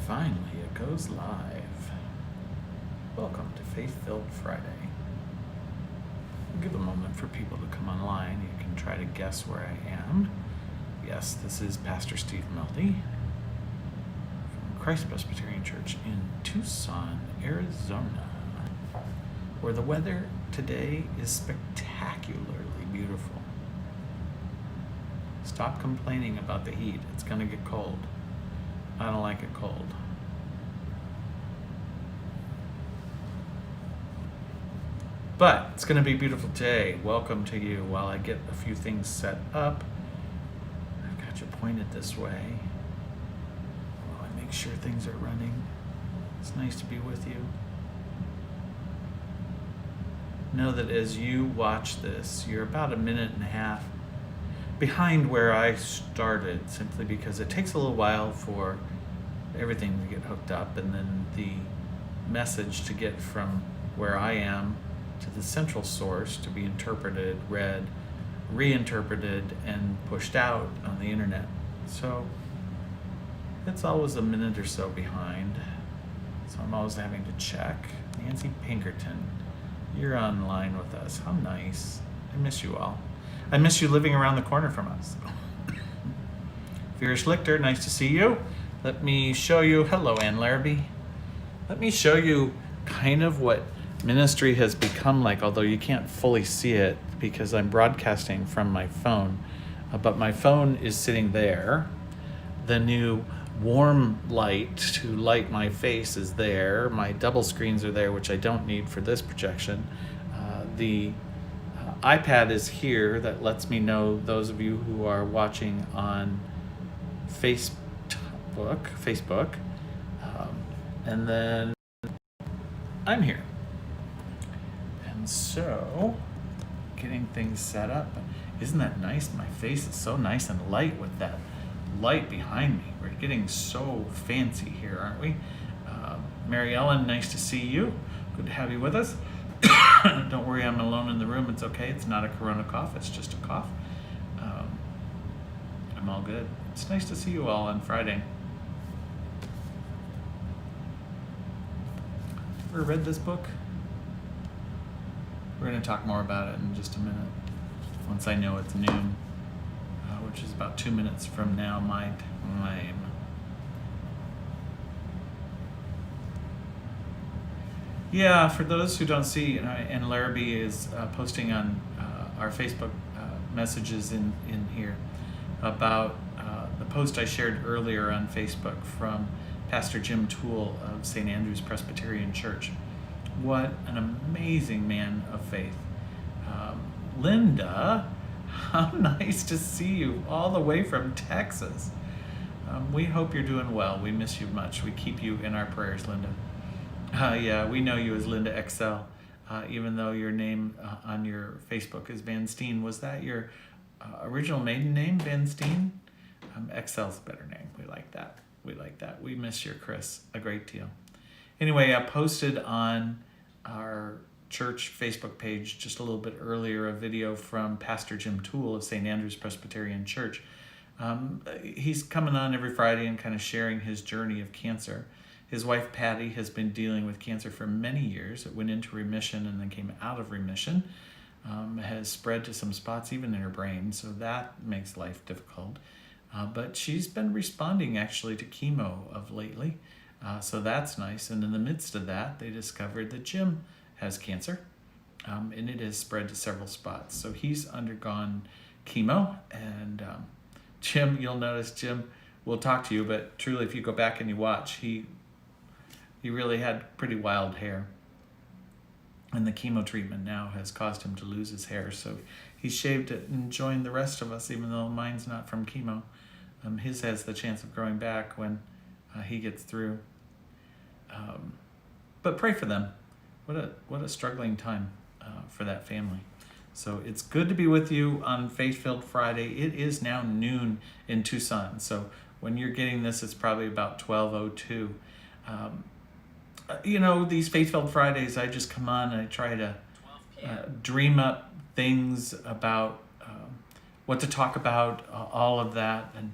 Finally, it goes live. Welcome to Faith-Filled Friday. I'll give a moment for people to come online. You can try to guess where I am. Yes, this is Pastor Steve Meldy from Christ Presbyterian Church in Tucson, Arizona, where the weather today is spectacularly beautiful. Stop complaining about the heat. It's going to get cold. I don't like it cold. But it's going to be a beautiful day. Welcome to you. While I get a few things set up, I've got you pointed this way. While I make sure things are running. It's nice to be with you. Know that as you watch this, you're about a minute and a half behind where I started, simply because it takes a little while for everything to get hooked up and then the message to get from where I am to the central source to be interpreted, read, reinterpreted, and pushed out on the internet. So it's always a minute or so behind. So I'm always having to check. Nancy Pinkerton, you're online with us. How nice. I miss you all. I miss you living around the corner from us. Vera Schlichter, nice to see you. Let me show you, hello Ann Larrabee. Let me show you kind of what ministry has become like, although you can't fully see it because I'm broadcasting from my phone. But my phone is sitting there. The new warm light to light my face is there. My double screens are there, which I don't need for this projection. The iPad is here. That lets me know those of you who are watching on Facebook. And then I'm here. And so, getting things set up. Isn't that nice? My face is so nice and light with that light behind me. We're getting so fancy here, aren't we? Mary Ellen, nice to see you. Good to have you with us. Don't worry, I'm alone in the room. It's okay. It's not a corona cough. It's just a cough. I'm all good. It's nice to see you all on Friday. Ever read this book? We're going to talk more about it in just a minute. Once I know it's noon, which is about 2 minutes from now, my time. Yeah, for those who don't see, Ann Larrabee is posting on our Facebook messages in here about the post I shared earlier on Facebook from Pastor Jim Toole of St. Andrew's Presbyterian Church. What an amazing man of faith. Linda, how nice to see you all the way from Texas. We hope you're doing well. We miss you much. We keep you in our prayers, Linda. Yeah, we know you as Linda XL, even though your name on your Facebook is Van Steen. Was that your original maiden name, Van Steen? XL's a better name. We like that. We like that. We miss your Chris a great deal. Anyway, I posted on our church Facebook page just a little bit earlier a video from Pastor Jim Toole of St. Andrew's Presbyterian Church. He's coming on every Friday and kind of sharing his journey of cancer. His wife, Patty, has been dealing with cancer for many years. It went into remission and then came out of remission. Has spread to some spots even in her brain, so that makes life difficult. But she's been responding actually to chemo of lately, so that's nice. And in the midst of that, they discovered that Jim has cancer, and it has spread to several spots. So he's undergone chemo, and Jim, you'll notice Jim will talk to you, but truly if you go back and you watch, he really had pretty wild hair. And the chemo treatment now has caused him to lose his hair. So he shaved it and joined the rest of us, even though mine's not from chemo. His has the chance of growing back when he gets through. But pray for them. What a struggling time for that family. So it's good to be with you on Faith-Filled Friday. It is now noon in Tucson. So when you're getting this, it's probably about 12:02. These Faith-Filled Fridays, I just come on and I try to dream up things about what to talk about, all of that, and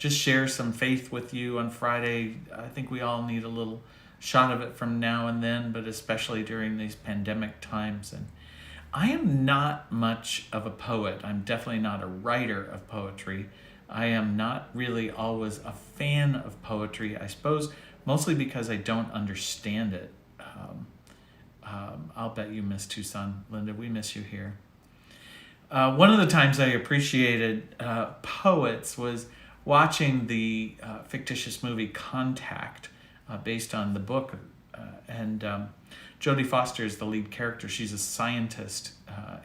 just share some faith with you on Friday. I think we all need a little shot of it from now and then, but especially during these pandemic times. And I am not much of a poet. I'm definitely not a writer of poetry. I am not really always a fan of poetry, I suppose, mostly because I don't understand it. I'll bet you miss Tucson, Linda. We miss you here. One of the times I appreciated poets was watching the fictitious movie Contact, based on the book. And Jodie Foster is the lead character. She's a scientist,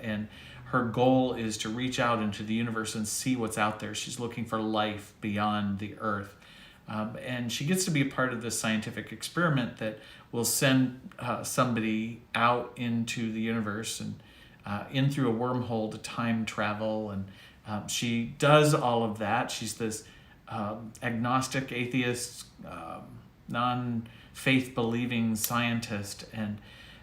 and her goal is to reach out into the universe and see what's out there. She's looking for life beyond the Earth. And she gets to be a part of this scientific experiment that will send somebody out into the universe and in through a wormhole to time travel. And she does all of that. She's this agnostic, atheist, non-faith believing scientist. And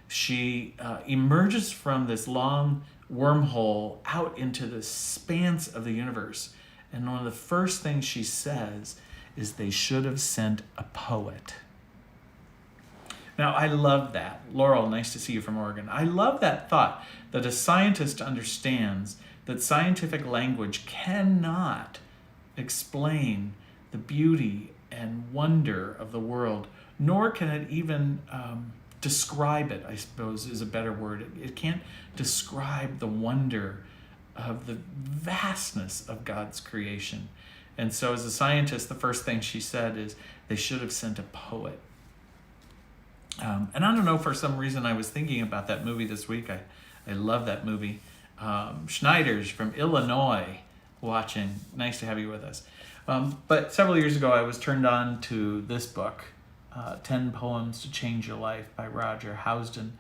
she emerges from this long wormhole out into the expanse of the universe. And one of the first things she says is they should have sent a poet. Now, I love that. Laurel, nice to see you from Oregon. I love that thought that a scientist understands that scientific language cannot explain the beauty and wonder of the world, nor can it even describe it, I suppose is a better word. It can't describe the wonder of the vastness of God's creation. And so as a scientist, the first thing she said is they should have sent a poet. And I don't know, for some reason I was thinking about that movie this week. I love that movie. Schneider's from Illinois watching. Nice to have you with us. But several years ago I was turned on to this book, 10 Poems to Change Your Life by Roger Housden.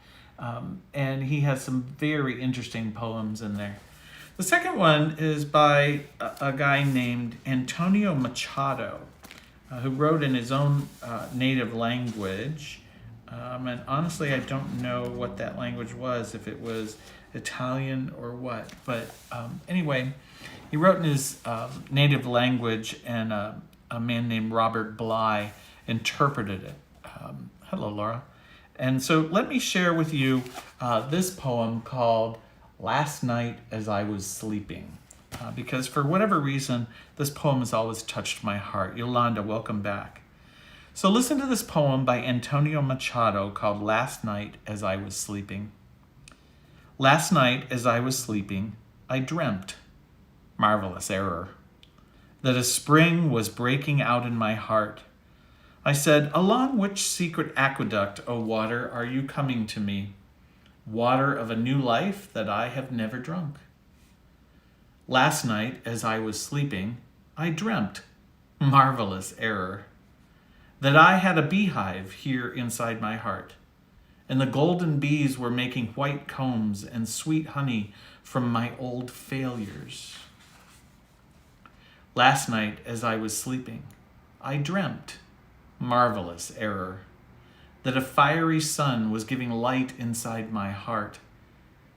And he has some very interesting poems in there. The second one is by a guy named Antonio Machado, who wrote in his own native language. And honestly, I don't know what that language was, if it was Italian or what. But anyway, he wrote in his native language, and a man named Robert Bly interpreted it. Hello, Laura. And so let me share with you this poem called Last Night as I Was Sleeping, because for whatever reason, this poem has always touched my heart. Yolanda, welcome back. So listen to this poem by Antonio Machado called Last Night as I Was Sleeping. Last night as I was sleeping, I dreamt, marvelous error, that a spring was breaking out in my heart. I said, along which secret aqueduct, O water, are you coming to me? Water of a new life that I have never drunk. Last night, as I was sleeping, I dreamt, marvelous error, that I had a beehive here inside my heart, and the golden bees were making white combs and sweet honey from my old failures. Last night, as I was sleeping, I dreamt, marvelous error, that a fiery sun was giving light inside my heart.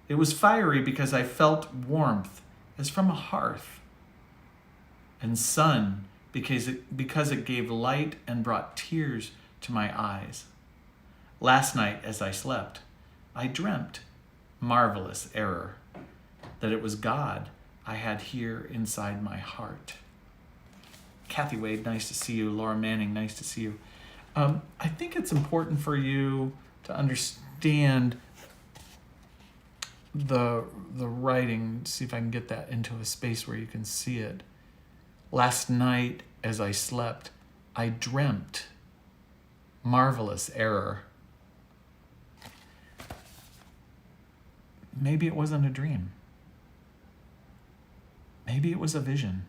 It was fiery because I felt warmth as from a hearth, and sun because it gave light and brought tears to my eyes. Last night as I slept, I dreamt, marvelous error, that it was God I had here inside my heart. Kathy Wade, nice to see you. Laura Manning, nice to see you. I think it's important for you to understand the writing. See if I can get that into a space where you can see it. Last night as I slept, I dreamt, marvelous error. Maybe it wasn't a dream. Maybe it was a vision.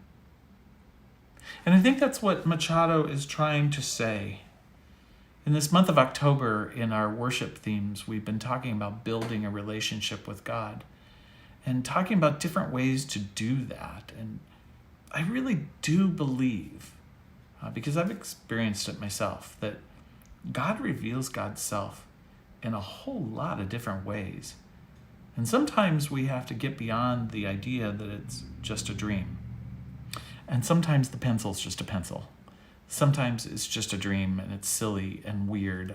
And I think that's what Machado is trying to say. In this month of October, in our worship themes, we've been talking about building a relationship with God and talking about different ways to do that. And I really do believe, because I've experienced it myself, that God reveals God's self in a whole lot of different ways. And sometimes we have to get beyond the idea that it's just a dream. And sometimes the pencil's just a pencil. Sometimes it's just a dream and it's silly and weird.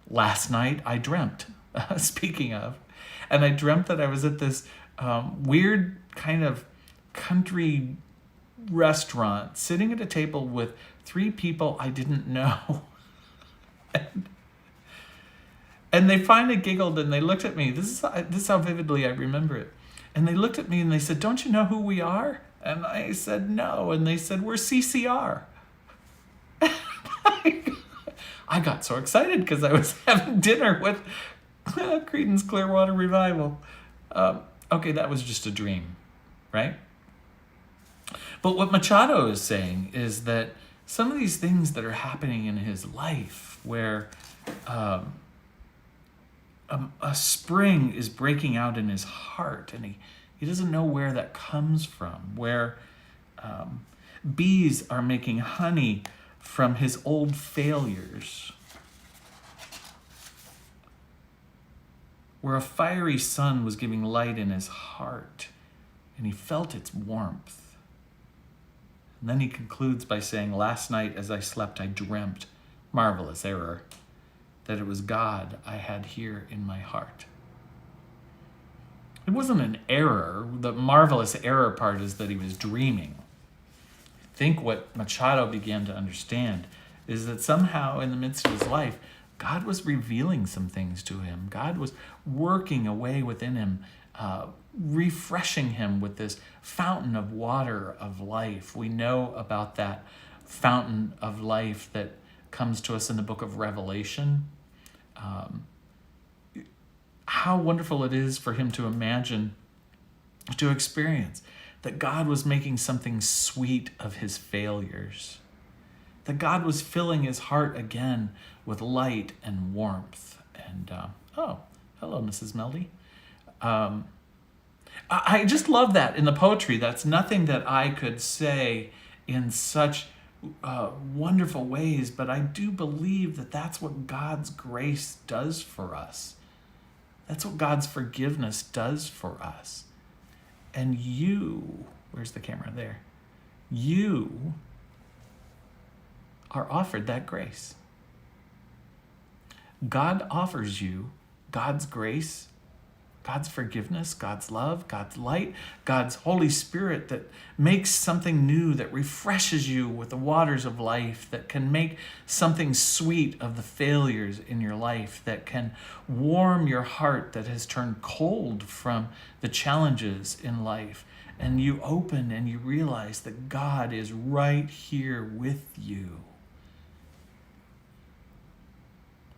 Last night I dreamt, speaking of, and I dreamt that I was at this weird kind of country restaurant sitting at a table with 3 people I didn't know. And they finally giggled and they looked at me. This is how vividly I remember it. And they looked at me and they said, "Don't you know who we are?" And I said, "No." And they said, "We're CCR." I got so excited because I was having dinner with Creedence Clearwater Revival. Okay, that was just a dream, right? But what Machado is saying is that some of these things that are happening in his life, where a spring is breaking out in his heart, and he doesn't know where that comes from, where bees are making honey from his old failures, where a fiery sun was giving light in his heart, and he felt its warmth. And then he concludes by saying, "Last night as I slept, I dreamt, marvelous error, that it was God I had here in my heart." It wasn't an error. The marvelous error part is that he was dreaming. I think what Machado began to understand is that somehow in the midst of his life, God was revealing some things to him. God was working away within him, refreshing him with this fountain of water of life. We know about that fountain of life that comes to us in the book of Revelation. How wonderful it is for him to imagine, to experience that God was making something sweet of his failures, that God was filling his heart again with light and warmth. And, oh, hello, Mrs. Meldy. I just love that in the poetry. That's nothing that I could say in such wonderful ways, but I do believe that that's what God's grace does for us. That's what God's forgiveness does for us. And you, where's the camera? There. You are offered that grace. God offers you God's grace, God's forgiveness, God's love, God's light, God's Holy Spirit that makes something new, that refreshes you with the waters of life, that can make something sweet of the failures in your life, that can warm your heart that has turned cold from the challenges in life. And you open and you realize that God is right here with you.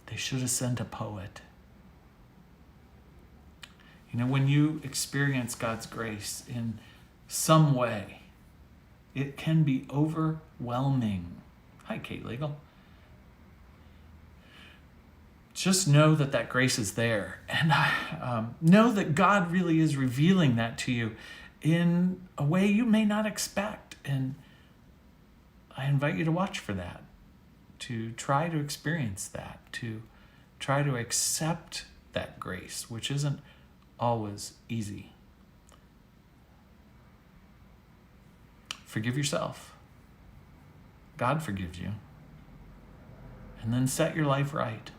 They should have sent a poet. You know, when you experience God's grace in some way, it can be overwhelming. Hi, Kate Legal. Just know that that grace is there. And know that God really is revealing that to you in a way you may not expect. And I invite you to watch for that, to try to experience that, to try to accept that grace, which isn't always easy. Forgive yourself. God forgives you. And then set your life right.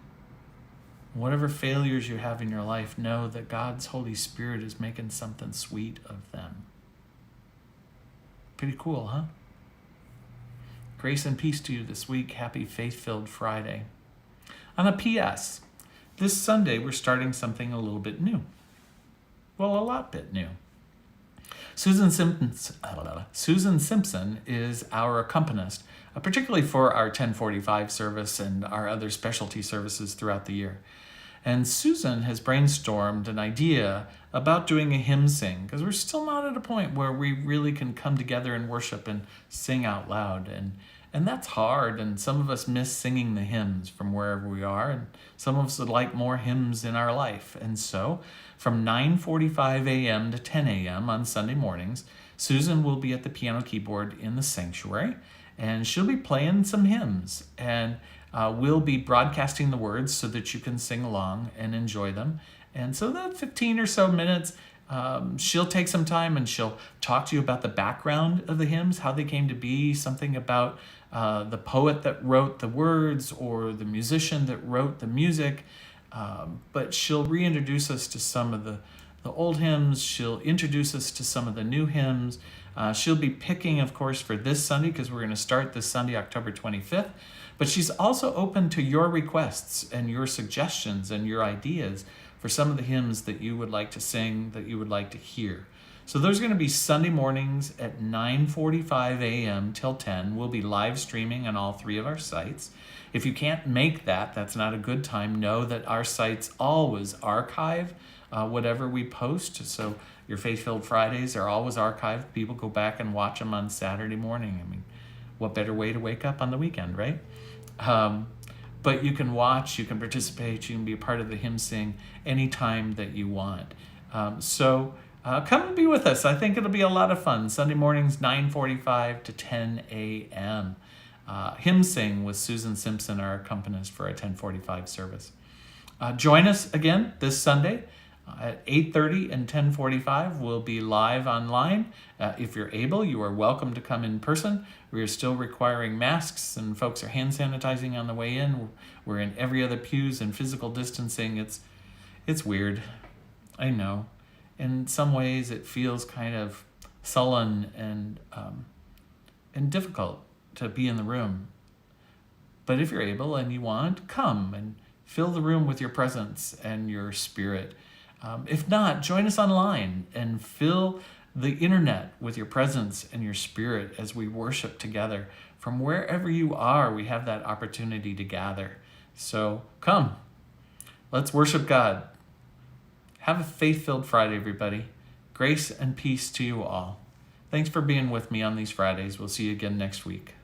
Whatever failures you have in your life, know that God's Holy Spirit is making something sweet of them. Pretty cool, huh? Grace and peace to you this week. Happy Faith-Filled Friday. On a PS, this Sunday we're starting something a little bit new. Well, a lot bit new. Susan Simpson is our accompanist, particularly for our 1045 service and our other specialty services throughout the year. And Susan has brainstormed an idea about doing a hymn sing, because we're still not at a point where we really can come together and worship and sing out loud. And that's hard, and some of us miss singing the hymns from wherever we are, and some of us would like more hymns in our life. And so, from 9:45 a.m. to 10 a.m. on Sunday mornings, Susan will be at the piano keyboard in the sanctuary, and she'll be playing some hymns. And we'll be broadcasting the words so that you can sing along and enjoy them. And so that 15 or so minutes, She'll take some time and she'll talk to you about the background of the hymns, how they came to be, something about the poet that wrote the words or the musician that wrote the music. But she'll reintroduce us to some of the old hymns. She'll introduce us to some of the new hymns. She'll be picking, of course, for this Sunday, because we're going to start this Sunday, October 25th. But she's also open to your requests and your suggestions and your ideas for some of the hymns that you would like to sing, that you would like to hear. So those are going to be Sunday mornings at 9:45 a.m. till 10. We'll be live streaming on all 3 of our sites. If you can't make that, that's not a good time. Know that our sites always archive whatever we post. So your Faith-Filled Fridays are always archived. People go back and watch them on Saturday morning. I mean, what better way to wake up on the weekend, right? But you can watch, you can participate, you can be a part of the hymn sing anytime that you want. So come and be with us. I think it'll be a lot of fun. Sunday mornings, 9:45 to 10 a.m. Hymn sing with Susan Simpson, our accompanist, for a 10:45 service. Join us again this Sunday at 8:30 and 10:45. We'll be live online. If you're able, you are welcome to come in person. We are still requiring masks, and folks are hand sanitizing on the way in. We're in every other pews and physical distancing. It's weird. I know. In some ways, it feels kind of sullen and difficult to be in the room. But if you're able and you want, come and fill the room with your presence and your spirit. If not, join us online and fill the internet with your presence and your spirit as we worship together. From wherever you are, we have that opportunity to gather. So come, let's worship God. Have a faith-filled Friday, everybody. Grace and peace to you all. Thanks for being with me on these Fridays. We'll see you again next week.